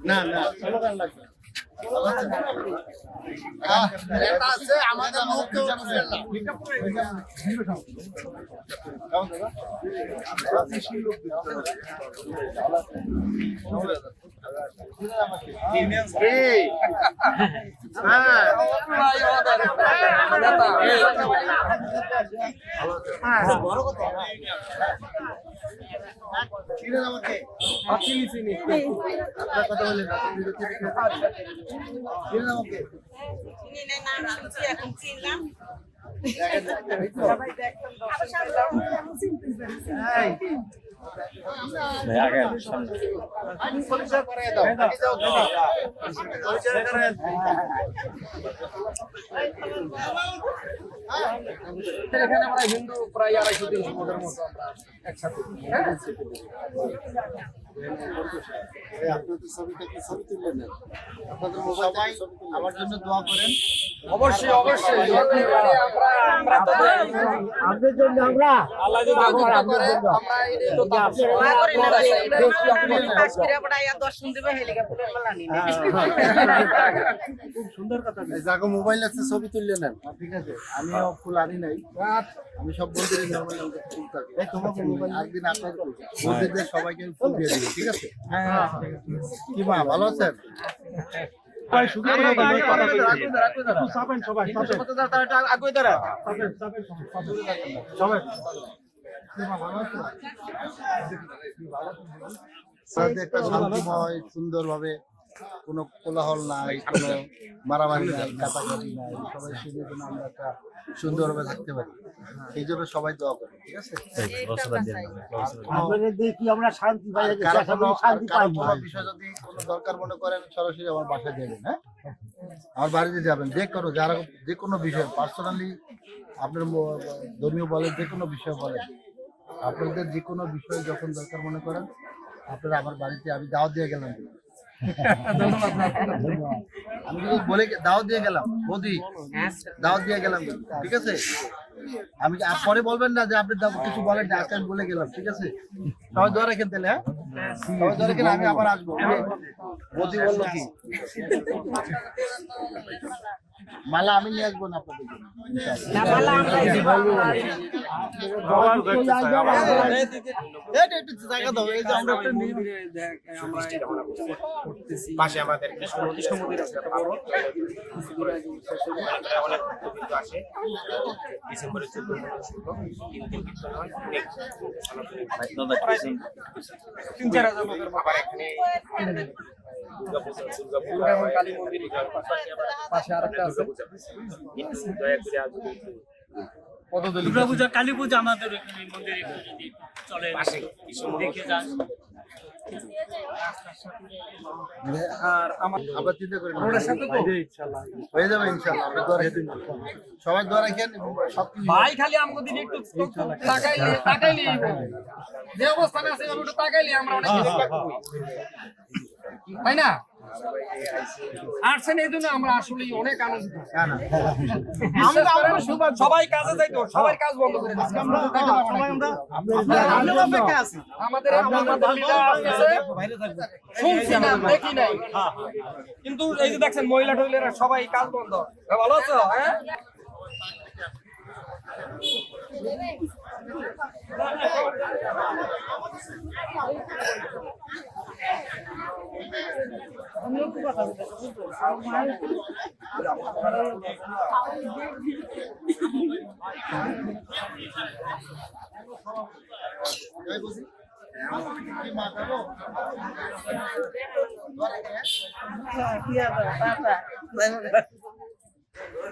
না না স্লোগান লাগবে এটা আছে আমাদের মুখে কথা বলেন এখানে আমরা হিন্দু প্রায় 250-300 মতো আমরা একসাথে সবাই আমার জন্য দোয়া করেন। অবশ্যই অবশ্যই আমাদের জন্য আমরা আল্লাহ যদি দোয়া করে আমরা এই তো খুব সুন্দর কথা। যাকে মোবাইল আছে ছবি তুললে নেন, ঠিক আছে? আমিও ফুল আনি নাই, আমি সব বন্ধুদের মোবাইল তুলতে তোমাকে মোবাইল একদিন আপনার বন্ধুদের সবাইকে ফুল দিয়ে দিই, ঠিক আছে? কি মা ভালো আছেন? একটা শান্তিময় সুন্দর ভাবে কোনো কোলাহল নাই, কোনো মারামারি নাই, কাটাকাটি নাই, সবাই সুন্দর জন্য আমরা একটা সুন্দরভাবে থাকতে পারি। সেই জন্য সবাই দোয়া করে, ঠিক আছে? আপনাদের দেখি আমরা শান্তি পাই, শান্তি পাই। কোনো বিষয় যদি কোনো দরকার মনে করেন সরাসরি আমার বাসায় যাবেন, হ্যাঁ, আমার বাড়িতে যাবেন, যে কোনো যারা যে কোনো বিষয় পার্সোনালি আপনার ধর্মীয় বলেন, যে কোনো বিষয় বলেন, আপনাদের যে কোনো বিষয় যখন দরকার মনে করেন আপনারা আমার বাড়িতে, আমি দাওয়াত দিয়ে গেলাম, আমি যদি বলে দাওয়াত দিয়ে গেলাম, মোদি দাওয়াত দিয়ে গেলাম, ঠিক আছে? আমি পরে বলবেন না যে আপনি কিছু বলেন না, আজকে আমি বলে গেলাম, ঠিক আছে? সবাই দোয়া রাখেন তাহলে, হ্যাঁ সবাই দোয়া রাখেন, আমি আবার আসবো। মোদি বললো কি মালা আমি নিয়ে আসবো না আপনাদের জন্য। পাশে আমাদের কৃষ্ণ মন্দির আছে, অনেক আসে ডিসেম্বরের 14 আবার এখানে কালী মন্দির পাশে আরেকটা আছে দুর্গা পূজা, কালী পূজা আমাদের এখানে মন্দিরে চলে, দেখে যান। আর আমার আবার চিন্তা করেন, ওনার সাথে তো হয়ে যাবে ইনশাআল্লাহ। আপনি দোয়া রাখেন, সবাই দোয়া রাখেন, সবকিছু ভাই খালি আমাকে দিন একটু তাকাইলি যে অবস্থানে আছে একটু তাকাইলি আমরা অনেক কিছু পাবো, তাই না? আসছেন এই জন্য আমরা আসলে অনেক আনন্দিত। সবাই কাজে যাইতো, সবাই কাজ বন্ধ করে দিচ্ছে। আমাদের শুনছি না, দেখি নাই, কিন্তু এই যে দেখছেন মহিলা টহিলারা সবাই কাজ বন্ধ। ভালো আছো? হ্যাঁ,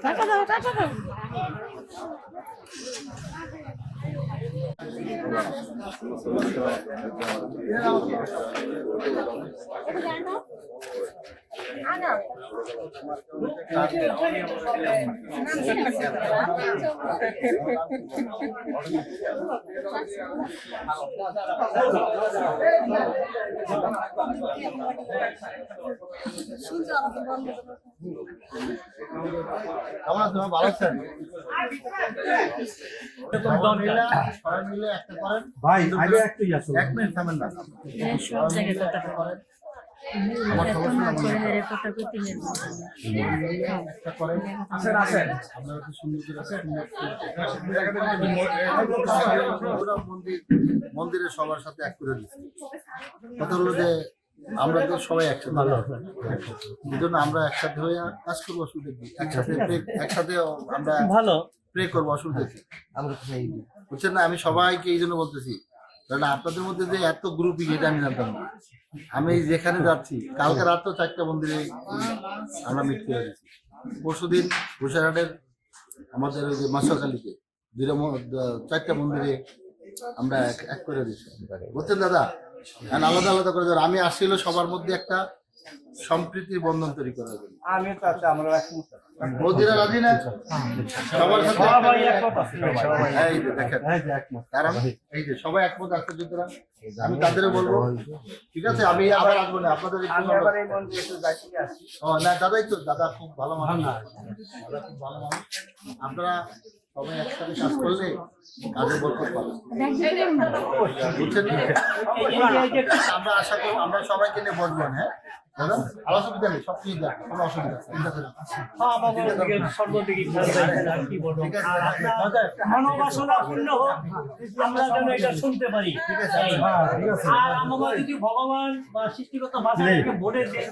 টাকা দাও, টাকা দাও। কেমন আছেন? ভালো আছেন? সবাই মিলে একটা করেন ভাই, আগে একটাই আছে। 1 মিনিট থামেন না। আমার সমস্যা না বললে হ্যাঁ। একটা করেন আপনারা তো সুন্দর করে মন্দিরে সবার সাথে এক করে দিচ্ছি। কথা হলো যে আমরা তো সবাই একসাথে এই জন্য আমরা একসাথে হয়ে কাজ করবো, অসুবিধা কি? একসাথে আমরা ভালো প্রে করবো, অসুবিধা কি? বুঝছেন না? আমি সবাইকে এই জন্য বলতেছি, কারণ আপনাদের মধ্যে যে এত গ্রুপিং এটা আমি জানতাম না। আমি যেখানে যাচ্ছি, কালকে রাতেও 4টা মন্দিরে আমরা মিট করে দিচ্ছি। পরশুদিন ঘোষারহাটের আমাদের ওই যে মাসাকালীতে 4টা মন্দিরে আমরা এক করে দিচ্ছি। বুঝছেন দাদা? আর আলাদা আলাদা করে দেওয়ার, আমি আসছিল সবার মধ্যে একটা সম্প্রীতির বন্ধন তৈরি করার জন্য। মোদিরা রাজি না সবার সাথে এই যে দেখেন, কারণ এই যে সবাই একমত আছে, সুতরাং আমি তাদেরও বলবো ঠিক আছে, আমি আবার আসবো না আপনাদের না দাদাই তো, দাদা খুব ভালো মানুষ, দাদা খুব ভালো মানুষ। আপনারা সবাই একসাথে কাজ করলে কাজে বরকত পাবে, বুঝছেন? আমরা আশা করি আমরা সবাইকে নিয়ে বসবো। হ্যাঁ দাদা, অসুবিধা নেই, সব ঠিক আছে, কোনো অসুবিধা নেই, চিন্তা করেন মনোবাসনা পূর্ণ হোক, আমরা যেন এটা শুনতে পারি। ঠিক আছে। আর আমরা যদি ভগবান বা সৃষ্টিকর্তা বাঁচাকে বলে দেন,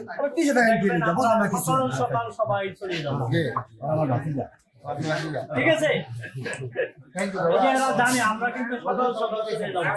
সকাল সকাল সবাই চলে যাবো। ঠিক আছে, থ্যাংক ইউ এই যে এরা জানে আমরা কিন্তু সকাল সকাল চলে যাবো।